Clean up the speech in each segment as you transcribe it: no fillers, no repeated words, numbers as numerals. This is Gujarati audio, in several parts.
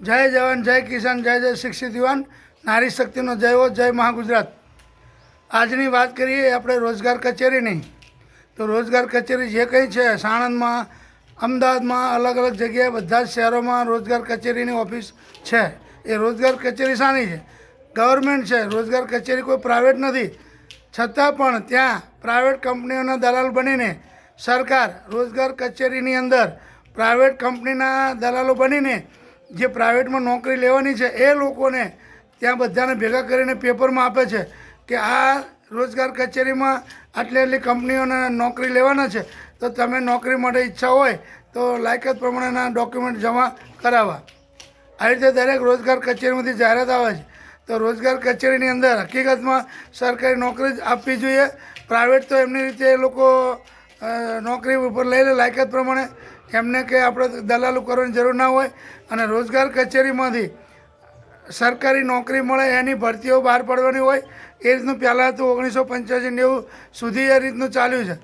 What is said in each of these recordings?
જય જવાન, જય કિસાન, જય જય શિક્ષિત યુવાન, નારી શક્તિનો જય હો, જય મહાગુજરાત। આજની વાત કરીએ આપણે રોજગાર કચેરીની। તો રોજગાર કચેરી જે કંઈ છે સાણંદમાં, અમદાવાદમાં, અલગ અલગ જગ્યાએ બધા જ શહેરોમાં રોજગાર કચેરીની ઓફિસ છે। એ રોજગાર કચેરી શાની છે? ગવર્મેન્ટ છે। રોજગાર કચેરી કોઈ પ્રાઇવેટ નથી, છતાં પણ ત્યાં પ્રાઇવેટ કંપનીઓના દલાલ બનીને સરકાર રોજગાર કચેરીની અંદર પ્રાઇવેટ કંપનીના દલાલો બનીને જે પ્રાઇવેટમાં નોકરી લેવાની છે એ લોકોને ત્યાં બધાને ભેગા કરીને પેપરમાં આપે છે કે આ રોજગાર કચેરીમાં આટલી કંપનીઓને નોકરી લેવાના છે, તો તમે નોકરી માટે ઈચ્છા હોય તો લાયકાત પ્રમાણેના ડોક્યુમેન્ટ જમા કરાવવા। આ રીતે દરેક રોજગાર કચેરીમાંથી જાહેરાત આવે છે। તો રોજગાર કચેરીની અંદર હકીકતમાં સરકારી નોકરી જ આપવી જોઈએ। પ્રાઇવેટ તો એમની રીતે એ લોકો નોકરી ઉપર લઈ લે લાયકાત પ્રમાણે, એમને કે આપણે દલાલો કરવાની જરૂર ના હોય। અને રોજગાર કચેરીમાંથી સરકારી નોકરી મળે એની ભરતીઓ બહાર પાડવાની હોય। એ રીતનું પહેલાં હતું 1985-90 સુધી એ રીતનું ચાલ્યું છે।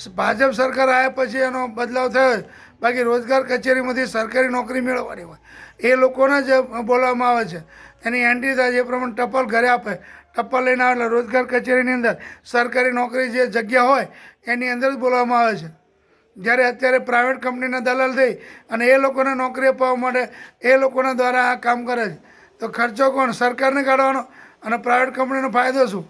ભાજપ સરકાર આવ્યા પછી એનો બદલાવ થયો, બાકી રોજગાર કચેરીમાંથી સરકારી નોકરી મેળવવાની હોય એ લોકોને જ બોલાવવામાં આવે છે। એની એન્ટ્રી થાય એ પ્રમાણે ટપાલ ઘરે આપે, ટપાલ લઈને આવે એટલે રોજગાર કચેરીની અંદર સરકારી નોકરી જે જગ્યા હોય એની અંદર જ બોલાવવામાં આવે છે। જ્યારે અત્યારે પ્રાઇવેટ કંપનીના દલાલ થઈ અને એ લોકોને નોકરી અપાવવા માટે એ લોકોના દ્વારા આ કામ કરે છે। તો ખર્ચો કોણ? સરકારને કાઢવાનો, અને પ્રાઇવેટ કંપનીનો ફાયદો શું?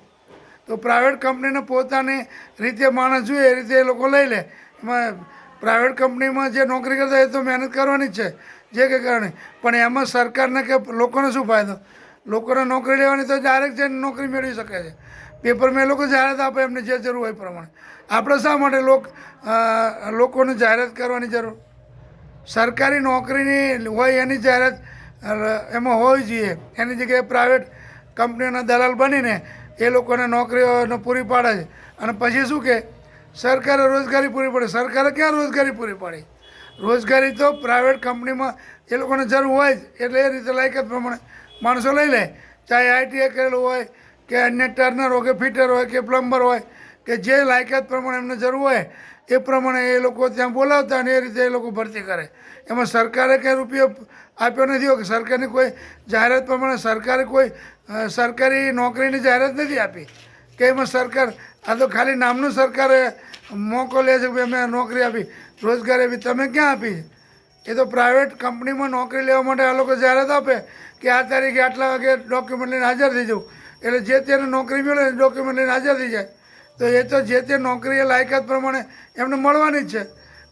તો પ્રાઇવેટ કંપનીને પોતાની રીતે માણસ જોઈએ એ રીતે એ લોકો લઈ લે। એમાં પ્રાઇવેટ કંપનીમાં જે નોકરી કરતા એ તો મહેનત કરવાની જ છે જે કે કારણે, પણ એમાં સરકારને કે લોકોને શું ફાયદો? લોકોને નોકરી લેવાની તો ડાયરેક્ટ જઈને નોકરી મેળવી શકે છે। પેપરમાં એ લોકો જાહેરાત આપે એમને જે જરૂર હોય એ પ્રમાણે। આપણે શા માટે લોકોને જાહેરાત કરવાની જરૂર? સરકારી નોકરીની હોય એની જાહેરાત એમાં હોવી જોઈએ। એની જગ્યાએ પ્રાઇવેટ કંપનીઓના દલાલ બનીને એ લોકોને નોકરીઓ પૂરી પાડે છે, અને પછી શું કે સરકારે રોજગારી પૂરી પાડે। સરકારે ક્યાં રોજગારી પૂરી પાડી? રોજગારી તો પ્રાઇવેટ કંપનીમાં એ લોકોને જરૂર હોય જ, એટલે એ રીતે લાયકાત પ્રમાણે માણસો લઈ લે। ચાહે આઈટીઆઈ કરેલું હોય કે અન્ય ટર્નર હોય કે ફિટર હોય કે પ્લમ્બર હોય, કે જે લાયકાત પ્રમાણે એમને જરૂર હોય એ પ્રમાણે એ લોકો ત્યાં બોલાવતા અને એ રીતે એ લોકો ભરતી કરે। એમાં સરકારે કંઈ રૂપિયો આપ્યો નથી હોય કે સરકારની કોઈ જાહેરાત પ્રમાણે સરકારે કોઈ સરકારી નોકરીની જાહેરાત નથી આપી કે એમાં સરકાર આ તો ખાલી નામનું સરકારે મોકો લે છે કે અમે નોકરી આપી, રોજગારી આપી। તમે ક્યાં આપી? એ તો પ્રાઇવેટ કંપનીમાં નોકરી લેવા માટે આ લોકો જાહેરાત આપે કે આ તારીખે આટલા વાગે ડોક્યુમેન્ટ લઈને હાજર થઈ જવું, એટલે જે તેને નોકરી મળે ડોક્યુમેન્ટ લઈને હાજર થઈ જાય। તો એ તો જે તે નોકરી એ લાયકાત પ્રમાણે એમને મળવાની જ છે,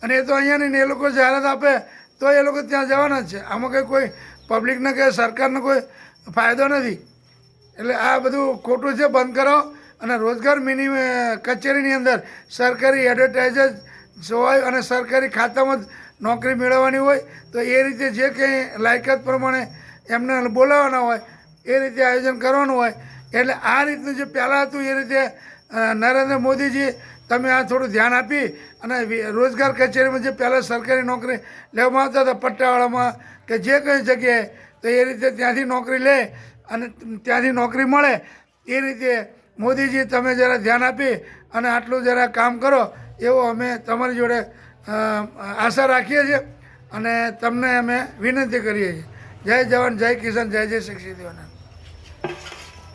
અને એ તો અહીંયા નહીં, એ લોકો જાહેરાત આપે તો એ લોકો ત્યાં જવાના જ છે। આમાં કંઈ કોઈ પબ્લિકને કે સરકારને કોઈ ફાયદો નથી। એટલે આ બધું ખોટું છે, બંધ કરો। અને રોજગાર કચેરીની અંદર સરકારી એડવર્ટાઇઝ જોવાય અને સરકારી ખાતામાં જ નોકરી મેળવવાની હોય, તો એ રીતે જે કંઈ લાયકાત પ્રમાણે એમને બોલાવવાના હોય એ રીતે આયોજન કરવાનું હોય। એટલે આ રીતનું જે પહેલાં હતું એ રીતે નરેન્દ્ર મોદીજી તમે આ થોડું ધ્યાન આપી અને રોજગાર કચેરીમાં જે પહેલાં સરકારી નોકરી લેવામાં આવતા હતા પટ્ટાવાળામાં કે જે કંઈ જગ્યાએ, તો એ રીતે ત્યાંથી નોકરી લે અને ત્યાંથી નોકરી મળે એ રીતે મોદીજી તમે જરા ધ્યાન આપી અને આટલું જરા કામ કરો એવો અમે તમારી જોડે આશા રાખીએ છીએ અને તમને અમે વિનંતી કરીએ છીએ। જય જવાન, જય કિસાન, જય જય શિક્ષિત યુવાન।